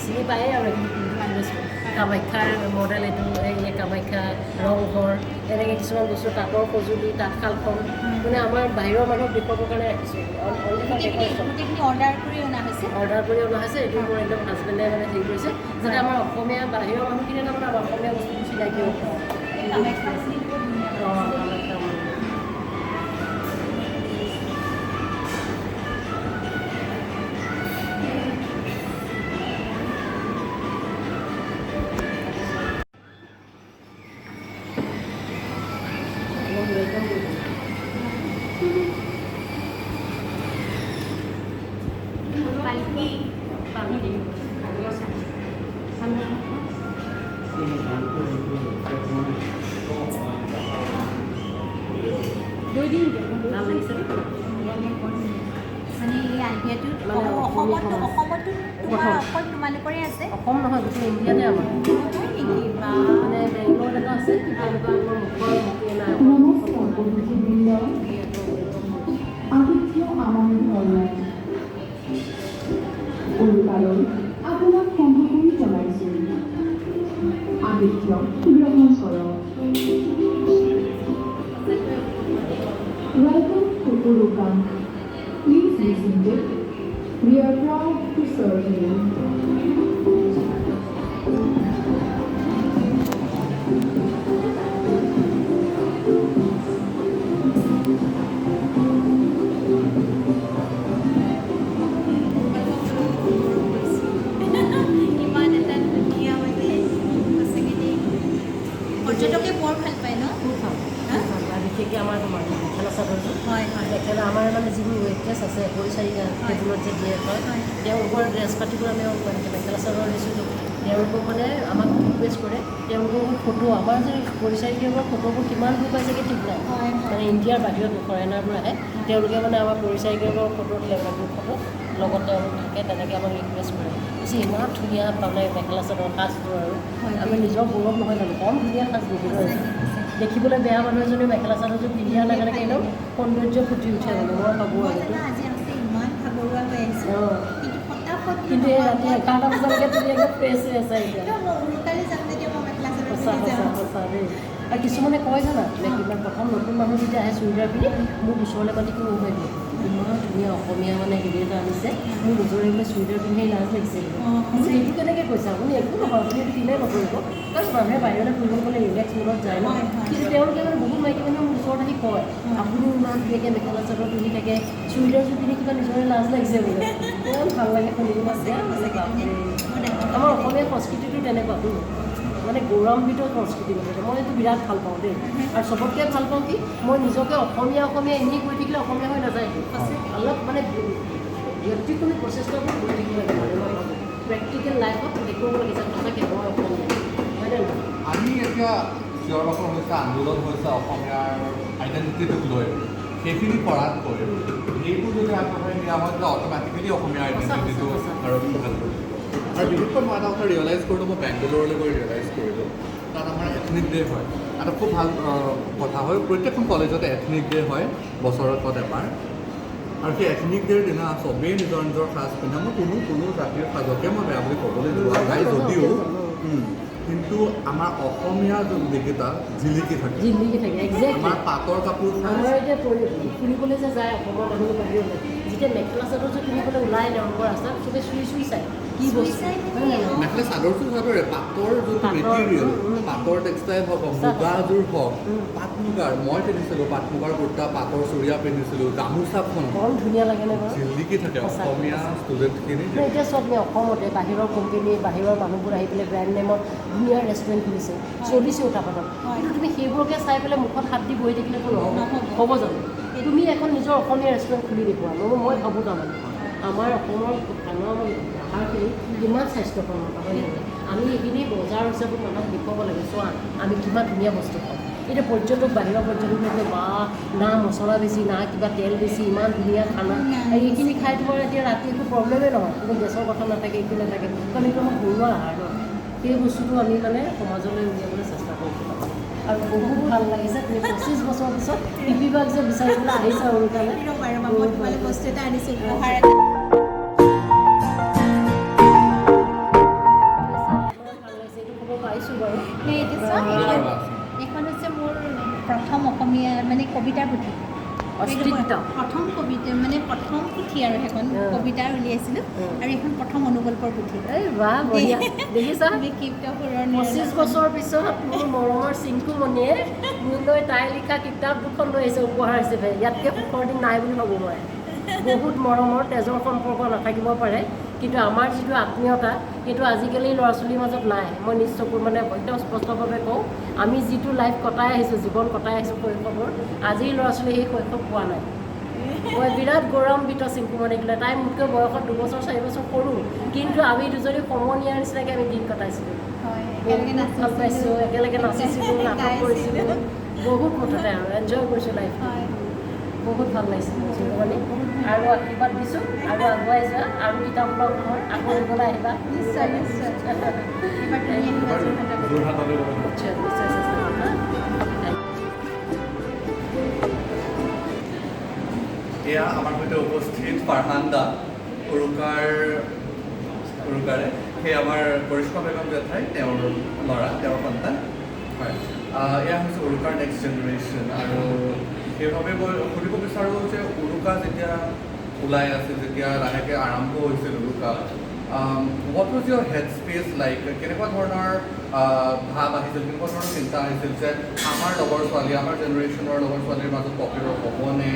চিনি পায়েই আৰু এইখিনি বস্তু কামাখ্যাৰ মডেল এইটো এই কামাখ্যা ৰংঘৰ এনেকৈ কিছুমান বস্তু তাঁতৰ সঁজুলি তাঁতশালখন মানে আমাৰ বাহিৰৰ মানুহক দেখুৱাবৰ কাৰণে ৰাখিছোঁ। অৰ্ডাৰ কৰি অনা হৈছে এইটো মোৰ একদম হাজবেণ্ডে মানে হেৰি কৰিছে যাতে আমাৰ অসমীয়া বাহিৰৰ মানুহখিনিয়ে তাৰমানে আমাৰ অসমীয়া বস্তু চিনাকি হ'ব পাৰে। কামাখ্যা মানে এই আলহীয়াটো অসমতো তোমাৰ অকল তোমালোকৰে আছে অসম নহয় গোটেই ইণ্ডিয়াতে আমাৰ হয় নেকি বা মানে বেংগলত এটা আছে তেওঁলোকৰ আমাৰ মুখৰ মুখে নাই নমস্কাৰ অতিথিবৃন্দ, আতিথ্য আমাৰ ধৰ্ম উৰুকালৈ আপোনাক সম্ভাষণ জনাইছোঁ। আতিথ্য গ্ৰহণ কৰক। Welcome to Uruka. Please be seated. We are proud to serve you. ইমান এটা ধুনীয়া মানে সঁচাকৈ দেই পৰ্যটকে বৰ ভাল পায় ন খুব ভাল বিশেষকৈ আমাৰ তোমাৰ মেখেলা চাদৰযোৰ হয় মেখেলা আমাৰ মানে যিবোৰ ৱেটলেছ আছে পৰিচাৰিকা টেবুলত যে দিয়ে হয় তেওঁলোকৰ ড্ৰেছ পাতিবোৰ আমি মেখেলা চাদৰ দিছিলোঁ তেওঁলোকক মানে আমাক ৰিকুৱেষ্ট কৰে তেওঁলোকৰ ফটো আমাৰ যে পৰিচাৰিকাবোৰৰ ফটোবোৰ কিমান দূৰ পাইছেগৈ ঠিক নাই মানে ইণ্ডিয়াৰ বাহিৰত ফৰেনাৰবোৰ আহে তেওঁলোকে মানে আমাৰ পৰিচাৰিকাবোৰৰ ফটো দিলে গ্ৰুপ ফটো লগত তেওঁলোক থাকে তেনেকৈ আমাক ৰিকুৱেষ্ট কৰে যে ইমান ধুনীয়া তাৰমানে মেখেলা চাদৰ সাজবোৰ আৰু আমি নিজৰ গৌৰৱ নহয় জানো কম ধুনীয়া সাজ দেখিবলৈ দেখিবলৈ বেয়া মানুহ এজনী মেখেলা চাদৰযোৰ পিন্ধি অহাৰ লগে লগে একদম সৌন্দৰ্য ফুটি উঠে মানে মই ভাবোঁ আৰু আজি আছে ইমান ভাগৰুৱা হৈ আহিছে কিন্তু ফটাফট কিন্তু এই ৰাতি 11টা বজালৈকে তুমি একদম ফ্ৰেছ হৈ আছা এতিয়া সোনকালে যাম যেতিয়া মই মেখেলা চাদৰ সঁচা পিন্ধি সঁচা যাম সঁচা দেই আৰু কিছুমানে কয় জানা প্ৰথম নতুন মানুহ যেতিয়া আহে চুৰিদাৰ পিন্ধি মোক ওচৰলৈ পাতি কোনো উভয় দিয়ে ইমান ধুনীয়া অসমীয়া মানে হেৰি এটা আনিছে মোৰ নিজৰে বোলে চুৰিদাৰ পিন্ধি লাজ লাগিছে এইটো কেনেকৈ কৈছে আপুনি একো নহয় আপুনি এইটো দিলেই নকৰিব কাৰণ মানুহে বাহিৰলৈ ফুৰিব গ'লে ৰিলেক্স মূলত যায় ন কিন্তু তেওঁলোকে মানে বহুত মাইকী মানুহে মোৰ ওচৰত আহি কয় আপুনি ইমান ধুনীয়াকৈ মেখেলা চাদৰ পিন্ধি থাকে চুৰিদাৰযোৰ পিন্ধি কিবা নিজৰে লাজ লাগিছে বোলে ইমান ভাল লাগে শুনিবলৈ আছে আমাৰ অসমীয়া সংস্কৃতিটো তেনেকুৱাতো মানে গৌৰৱান্বিত সংস্কৃতি গতিকে মই এইটো বিৰাট ভাল পাওঁ দেই আৰু চবতকৈ ভাল পাওঁ কি মই নিজকে অসমীয়া এনেই কৈ থাকিলে অসমীয়া হৈ নাযায় অলপ মানে ব্যক্তিগত প্ৰচেষ্টাবোৰ কৰি থাকিব লাগে মানে মই ভাবোঁ প্ৰেক্টিকেল লাইফত দেখুৱাব লাগে যে সঁচাকৈ মই অসমীয়া হয়নে নহয় আমি এতিয়া চিঞৰ বাখৰ হৈছে আন্দোলন হৈছে অসমীয়াৰ আইডেণ্টিটিটোক লৈ সেইখিনি কৰাতকৈ এইবোৰ যদি আগবঢ়াই নিয়া হয় তেতিয়া অট'মেটিকেলি অসমীয়া আইডেণ্টিটিটো আৰু ভাল কৰিব আৰু বিশেষকৈ মই এটা কথা ৰিয়েলাইজ কৰিলোঁ মই বেংগলোৰলৈ গৈ ৰিয়েলাইজ কৰিলোঁ তাত আমাৰ এথনিক ডে হয় এটা খুব ভাল কথা হয় প্ৰত্যেকখন কলেজতে এথনিক ডে হয় বছৰত এবাৰ আৰু সেই এথনিক ডেৰ দিনা চবেই নিজৰ নিজৰ সাজ পিন্ধে মই কোনো জাতিৰ সাজকে মই বেয়া বুলি ক'বলৈ যোৱা নাই যদিও কিন্তু আমাৰ অসমীয়া যিকেইটা জিলিকি থাকে আমাৰ পাটৰ কাপোৰ আমাৰ এতিয়া ফুৰিবলৈ যে যায় অসমৰ মানুহ বাহিৰলৈ যেতিয়া মেখেলা চাদৰ যে কিনিবলৈ ওলাই তেওঁলোকৰ ৰাস্তাত চবে চুই চায় কি বস্তু মেখেলা চাদৰটো চাদৰে পাটৰ যোনটো মেটেৰিয়েল পাটৰ টেক্সটাইল হওক মুগাযোৰ হওক পাট মুগাৰ মই পিন্ধিছিলোঁ পাট মুগাৰ কুৰ্তা পাটৰ চুৰিয়া পিন্ধিছিলোঁ গামোচাখন বৰ ধুনীয়া লাগেনে বাৰু জিলিকি থাকে অসমীয়া ষ্টুডেণ্টখিনি এতিয়া চব অসমতে বাহিৰৰ কোম্পানী বাহিৰৰ মানুহবোৰ আহি পেলাই ব্ৰেণ্ড নেমত ধুনীয়া ৰেষ্টুৰেণ্ট খুলিছে চলিছেও তাপাতত কিন্তু তুমি সেইবোৰকে চাই পেলাই মুখত হাত দি বহি থাকিলেতো হ'ব জানো তুমি এখন নিজৰ অসমীয়া ৰেষ্টুৰেণ্ট খুলি দেখুওৱা মই ভাবোঁ তাৰমানে আমাৰ অসমৰ খানা আহাৰখিনি কিমান স্বাস্থ্যকৰ হয় নহয় আমি এইখিনি বজাৰ হিচাপত মানুহক দেখুৱাব লাগে চোৱা আমি কিমান ধুনীয়া বস্তু পাওঁ এতিয়া পৰ্যটক বাহিৰৰ পৰ্যটকে বা না মছলা বেছি না কিবা তেল বেছি ইমান ধুনীয়া খানা এইখিনি খাই তোমাৰ এতিয়া ৰাতি একো প্ৰব্লেমেই নহয় কোনো গেছৰ কথা নাথাকে একো নাথাকে কাৰণ এইটো আমাৰ ঘৰুৱা আহাৰ ন সেই বস্তুটো আমি মানে সমাজলৈ উলিয়াবলৈ চেষ্টা কৰোঁ আৰু বহুত ভাল লাগিছে তুমি 25 বছৰ পিছত পিপিবাক যে বিচাৰিবলৈ আহিছা উৰুকালৈ মই তোমালৈ বস্তু এটা আনিছোঁ উপহাৰ এইখন হৈছে মোৰ প্ৰথম অসমীয়া মানে কবিতাৰ পুথি প্ৰথম কবিতা মানে প্ৰথম পুথি আৰু সেইখন কবিতা উলিয়াইছিলোঁ আৰু এইখন প্ৰথম অনুকল্পৰ পুথি দেখিছা 25 বছৰ পিছত মোৰ মৰমৰ চিংকুমণিয়ে মোলৈ তাই লিখা কিতাপ দুখন লৈ আহিছে উপহাৰ হিচাপে ইয়াতকৈ সুখৰ দিন নাই বুলি ভাবোঁ মই বহুত মৰমৰ তেজৰ সম্পৰ্ক নাথাকিব পাৰে কিন্তু আমাৰ যিটো আত্মীয়তা সেইটো আজিকালি ল'ৰা ছোৱালীৰ মাজত নাই মই নিশ্চয় মানে একদম স্পষ্টভাৱে কওঁ আমি যিটো লাইফ কটাই আহিছোঁ জীৱন কটাই আহিছোঁ শৈশৱৰ আজিৰ ল'ৰা ছোৱালীয়ে সেই শৈশৱ পোৱা নাই মই বিৰাট গৌৰৱান্বিত চিংকুমণিক লৈ তাই মোতকৈ বয়সত 2 বছৰ 4 বছৰ সৰু কিন্তু আমি দুজনী সমনীয়াৰ নিচিনাকৈ আমি দিন কটাইছিলোঁ ভাল পাইছোঁ একেলগে নাচিছিলোঁ নাটক কৰিছিলোঁ বহুত মুঠতে আৰু এনজয় কৰিছোঁ লাইফ বহুত ভাল লাগিছিল চিংকুমণি আৰু আশীৰ্বাদ দিছোঁ আৰু আগুৱাই যোৱা আৰু কিতাপৰ ঘৰ আকৌ দিবলৈ আহিবা নিশ্চয় নিশ্চয় এবাৰ তুমি আহিবা যোৰহাটলৈ নিশ্চয় নিশ্চয় চেষ্টা কৰিবা এয়া আমাৰ সৈতে উপস্থিত ফাৰহান দা উৰুকাৰে সেই আমাৰ কৰিশ্মা বেগম জেঠাই তেওঁৰ ল'ৰা তেওঁৰ সন্তান হয় এয়া হৈছে উৰুকাৰ নেক্সট জেনেৰেশ্যন আৰু সেইবাবে মই সুধিব বিচাৰোঁ যে উৰুকা যেতিয়া ওলাই আছে যেতিয়া লাহেকৈ আৰম্ভ হৈছিল উৰুকা what was your head space like কেনেকুৱা ধৰণৰ ভাৱ আহিছিল কেনেকুৱা ধৰণৰ চিন্তা আহিছিল যে আমাৰ লগৰ ছোৱালী আমাৰ জেনেৰেশ্যনৰ লগৰ ছোৱালীৰ মাজত পপুলাৰ হ'বনে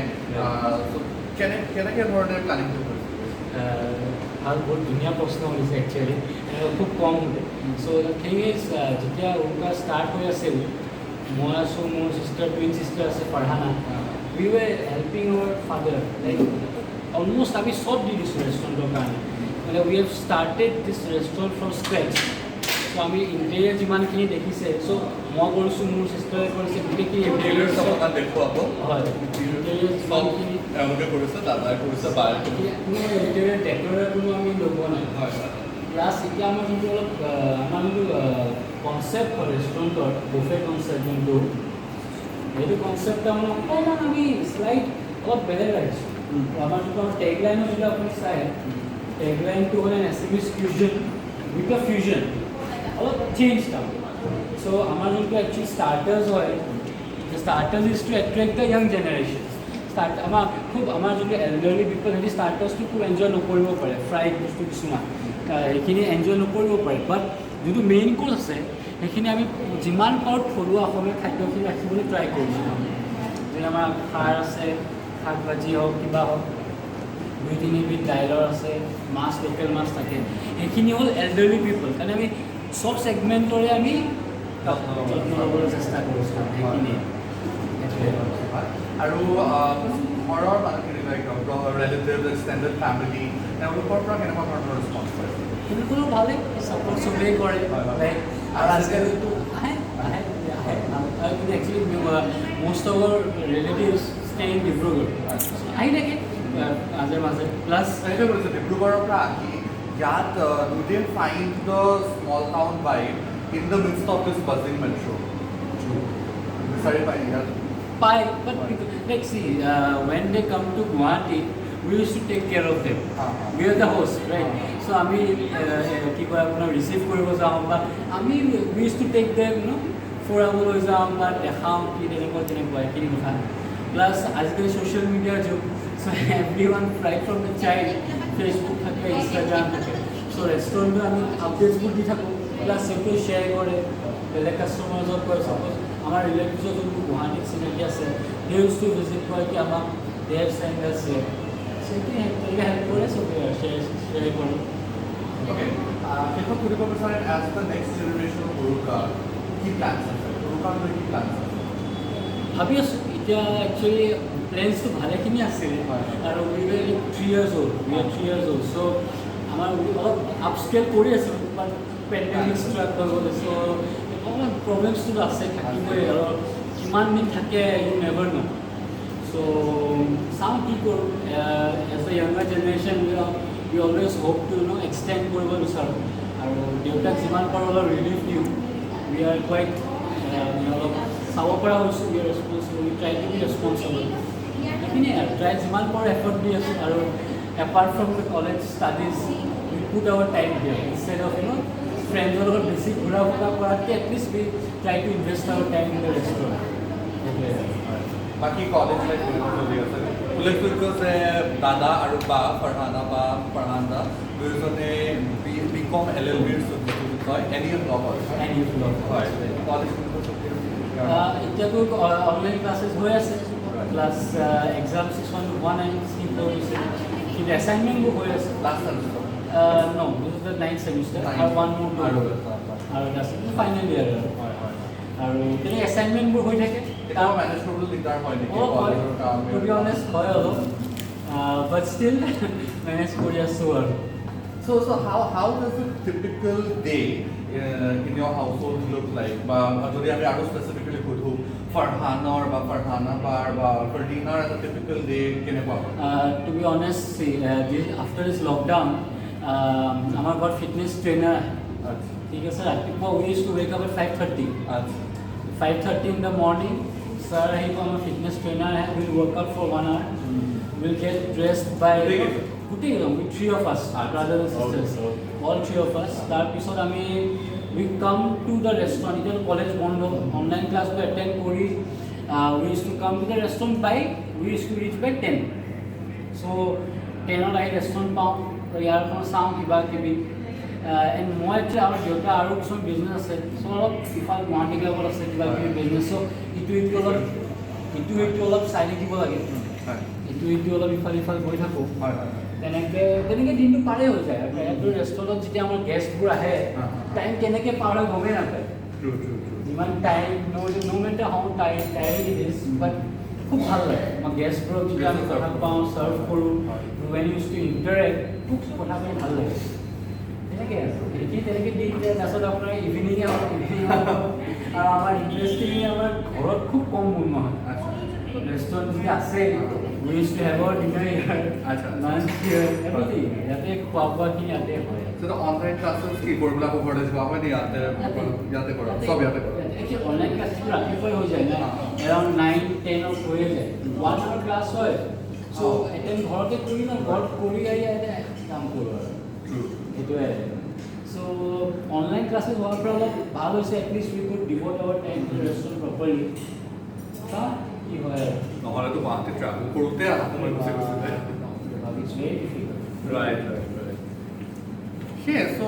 কেনেকৈ ধৰণে প্লেনিংটো কৰিছিল ভাল বহুত ধুনীয়া প্ৰশ্ন সুধিছে একচুৱেলি খুব কম সুধে চ' দ্য থিং ইজ যেতিয়া উৰুকা ষ্টাৰ্ট হৈ আছিল মই আছোঁ মোৰ চিষ্টাৰ টুইন চিষ্টাৰ আছে Farhana we were helping our father like almost আমি চব দি দিছোঁ ৰেষ্টুৰেণ্টৰ কাৰণে মানে we have started this restaurant from scratch so' আমি ইণ্টেৰিয়াৰ যিমানখিনি দেখিছে চ' মই কৰিছোঁ মোৰ চিষ্টাৰে কৰিছে গোটেইখিনি ইণ্টেৰিয়াৰ অকণমান দেখুৱাব হয় ইণ্টেৰিয়াৰ যিমানখিনি তেওঁলোকে কৰিছে দাদাই কৰিছে বায়ে কৰিছে কোনো ইণ্টেৰিয়াৰ ডেক'ৰেট কোনো আমি লগোৱা নাই হয় প্লাছ এতিয়া আমাৰ যোনটো অলপ আমাৰ যোনটো কনচেপ্ট হয় ৰেষ্টুৰেণ্টৰ বুফে কনচেপ্ট যোনটো সেইটো কনচেপ্ট মানে অকণমান আমি শ্লাইড অলপ বেলেগ ৰাখিছোঁ আমাৰ যোনটো আমাৰ টেগলাইনৰ যদি আপুনি চায় টেগলাইনটো মানে SMS fusion with a fusion অলপ চেঞ্জ তাৰমানে চ' আমাৰ যোনটো একচুৱেলি ষ্টাৰ্টাৰ্ছ হয় starters is to attract the young generation আমাৰ যোনটো এল্ডাৰলি পিপল সিহঁতি ষ্টাৰ্টাৰ্ছটো খুব এনজয় নকৰিব পাৰে ফ্ৰাইড বস্তু কিছুমান সেইখিনি এনজয় নকৰিব পাৰে বাট যোনটো মেইন কোৰ্চ আছে সেইখিনি আমি যিমান পাৰোঁ থলুৱা অসমীয়া খাদ্যখিনি ৰাখিবলৈ ট্ৰাই কৰিছোঁ যেনে আমাৰ খাৰ আছে শাক ভাজি হওক কিবা হওক 2-3 বিধ দাইলৰ আছে মাছ লোকেল মাছ থাকে সেইখিনি হ'ল এল্ডাৰলি পিপল কাৰণে আমি চব ছেগমেণ্টৰে আমি যত্ন ল'বলৈ চেষ্টা কৰিছোঁ সেইখিনিয়ে আৰু ঘৰৰ মানুহখিনি লাইক ৰিলেটিভছ এক্সটেণ্ডেড ফেমিলি তেওঁলোকৰ পৰা কেনেকুৱা ধৰণৰ ৰেছপঞ্চ কৰে সেইটোতো ভালেই ছাপৰ্ট চবেই কৰে লাইক আৰু আজিকালিতো আহে কিন্তু actually most of our relatives stay in Dibrugarh আহি থাকে মাজে মাজে প্লাছ সেইটোৱে কৈছোঁ ডিব্ৰুগড়ৰ পৰা আহি ইয়াত you didn't find the small town vibe in the midst of this buzzing metro. Sorry, fine. Yeah. Bye. But like see, when they come to Guwahati, we used to take care of them. We are the host, right? So আমি কি কয় আপোনাৰ ৰিচিভ কৰিব যাওঁ বা আমি we used to take them, you know, ফুৰাবলৈ যাওঁ বা দেখাওঁ কি তেনেকুৱা এইখিনি কথা প্লাছ আজিকালি ছ'চিয়েল মিডিয়াৰ যুগ so' everyone right from the child Facebook থাকে ইনষ্টাগ্ৰাম থাকে চ' ৰেষ্টুৰেণ্টত আমি আপডেটছবোৰ দি থাকোঁ প্লাছ সেইটো শ্বেয়াৰ কৰে বেলেগ কাষ্টমাৰ্ছক কয় চাপ'জ আমাৰ ৰিলেটিভছৰ যোনবোৰ গুৱাহাটীত চিনাকি আছে দে ইউজ টু ভিজিট কৰে কি আমাক দে হেভ চেণ্ড আছ হিয়াৰ সেইটোৱে তেওঁলোকে হেল্প কৰে চবেই শ্বেয়াৰ কৰে Okay. শেষত সুধিব বিচাৰে as the next generation of উৰুকা কি প্লেনছ আছে উৰুকাৰ লৈ কি প্লেনছ আছে ভাবি আছোঁ এতিয়া একচুৱেলি প্লেনছটো ভালেখিনি আছিলে আৰু উই ৱেৰ 3 years old চ' আমাৰ অলপ আপস্কেল কৰি আছিলোঁ বাট পেণ্ডেমিক ষ্ট্ৰাক হৈ গ'লে চ' অলপমান প্ৰব্লেমছটো আছে থাকিবই আৰু কিমান দিন থাকে ইউ নেভাৰ ন' চ' চাওঁ কি কৰোঁ as a younger generation we always hope to extend কৰিব বিচাৰোঁ আৰু দেউতাক যিমান পাৰোঁ অলপ ৰিলিফ দিওঁ উই আৰ কোৱাইট অলপ চাব পৰা হৈছোঁ we are responsible we try to be responsible সেইখিনিয়ে আৰু ট্ৰাই যিমান পাৰোঁ এফৰ্ট দি আছোঁ আৰু apart from the college studies we put our time here instead of ফ্ৰেণ্ডৰ লগত বেছি ঘূৰা ফুৰা কৰাতকৈ at least we try to invest our time in the restaurant সেইটোৱে বাকী কলেজ লাইফ চলি আছে উল্লেখযোগ্য যে দাদা আৰু বা ফাৰহানা বা ফাৰহান দা দুয়োজনে BCom LLBৰ হয় এনি ব্লগ হয় কলেজ এতিয়াতো অনলাইন ক্লাছেছ হৈ আছে প্লাছ এক্সাম 6-1 স্কিপ হৈ গৈছে কিন্তু এছাইনমেণ্টবোৰ হৈ আছে last semester No, this is the 9th semester. I have one more to go. আৰু ফাইনেল ইয়াৰ আৰু তেনেকৈ এছাইনমেণ্টবোৰ হৈ থাকে কেতিয়াবা মেনেজ কৰিবলৈ দিগদাৰ হয় নেকি কলেজৰ কাম টু বি অনেষ্ট হয় অলপ বাট ষ্টিল মেনেজ কৰি আছোঁ আৰু So how does a typical day in your household look like? বা যদি আমি আৰু specifically সুধো ফাৰহানৰ বা ফাৰহানা বা ফাৰদিনাৰ এটা typical day কেনেকুৱা হয়? To be honest after this lockdown আমাৰ ঘৰত ফিটনেছ ট্ৰেইনাৰ ঠিক আছে ৰাতিপুৱা we use to wake up at 5:30 5:30 in the morning sir আহিব আমাৰ fitness trainer will work out for 1 hour will get dressed by গোটেই with 3 of us brothers and sisters all 3 of us তাৰপিছত আমি we come to the restaurant এতিয়া কলেজ বন্ধ অনলাইন ক্লাছটো এটেণ্ড কৰি we used to come to the restaurant by we used to reach by 10 so 10ত আহি ৰেষ্টুৰেণ্ট পাওঁ ইয়াৰখন চাওঁ কিবা কিবি এণ্ড মই একচুৱেলি আমাৰ দেউতা আৰু কিছুমান বিজনেছ আছে চ' অলপ ইফাল গুৱাহাটী ক্লাবত আছে কিবা কিবি বিজনেছ চ' ইটো অলপ চাই থাকিব লাগে ইটো অলপ ইফাল গৈ থাকোঁ তেনেকৈ দিনটো পাৰে হৈ যায় আৰু এইটো ৰেষ্টুৰেণ্টত যেতিয়া আমাৰ গেষ্টবোৰ আহে টাইম কেনেকৈ পাৰ হৈ গমেই নাপায় যিমান time no' matter how time it is but খুব ভাল লাগে আমাৰ গেষ্টবোৰক যেতিয়া আমি কথা পাওঁ ছাৰ্ভ কৰোঁ when you used to interact খুব কথা পাতি ভাল লাগে তেনেকৈ আছে তেনেকৈ দি দিয়ে তাৰপিছত আপোনাৰ ইভিনিঙে আৰু আমাৰ ইণ্টাৰেষ্টিং আমাৰ ঘৰত খুব কম বনোৱা হয় ৰেষ্টুৰেণ্ট যদি আছে we used to have our dinner here lunch here everything ইয়াতে খোৱা বোৱাখিনি ইয়াতে হয় So the online classes কি কৰিবলৈ ঘৰতে যোৱা হয় নে ইয়াতে কৰা সব ইয়াতে কৰা actually online classes ৰাতিপুৱাই হৈ যায় না around 9-10 হৈয়ে যায় 1 hour class হয় so এটেণ্ড ঘৰতে কৰি না ঘৰত কৰি আহি কাম কৰোঁ আৰু সেইটোৱে so online classes হোৱাৰ পৰা অলপ ভাল হৈছে at least we could devote our time to the restaurant properly কি হয় নহ'লেতো গুৱাহাটীত ট্ৰেভেল কৰোঁতে সময় গুচি গৈছে it's very difficult right সেয়ে so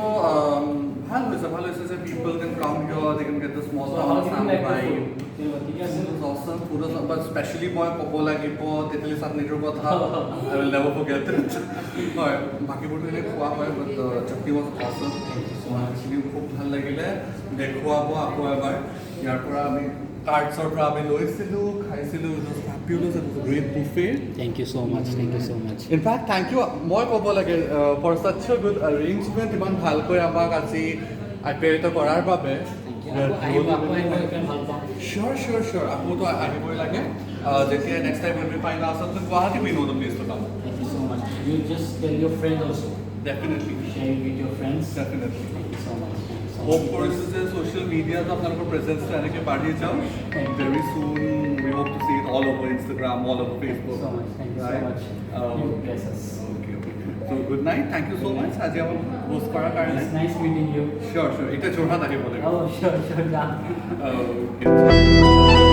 ভাল হৈছে যে people can come here they can get the small So how do you like the vibe food? ঠিক আছে awesome. Food was awesome. But especially মই ক'ব লাগিব তেতেলী চাটনিটোৰ কথা I will never forget it. হয় বাকীবোৰতো এনেই খোৱা হয় but chutney was awesome. actually খুব ভাল লাগিলে দেখুৱাব আকৌ এবাৰ ইয়াৰ পৰা আমি কাৰ্ডছৰ পৰা আমি লৈছিলোঁ খাইছিলোঁ it was fabulous. It was a great buffet. Thank you so' much thank you so' much In fact, thank you. মই ক'ব লাগে for such a good arrangement ইমান ভালকৈ আমাক আজি আপ্যায়িত কৰাৰ বাবে আহিব আকৌ আহিব সেইকাৰণে ভাল পাওঁ Sure. আপুতো আহিবই লাগে যেতিয়া next time when we find ourselves in Guwahati, we know the place to come. Thank you so much. You just tell your friends also. Definitely. Share it with your friends. Definitely. Thank you so much. Hope কৰিছোঁ যে social media তো আপোনালোকৰ presence এনেকৈ বাঢ়ি যাওক. Very soon we hope to see it all over Instagram, all over Facebook. So much. Thank you so Right? much. You bless us. Okay. So good night. Thank you so much. আজি আমাক host কৰাৰ কাৰণে. It's nice meeting you. Sure. এতিয়া যোৰহাট আহিব লাগিব. Oh, sure, done. Okay.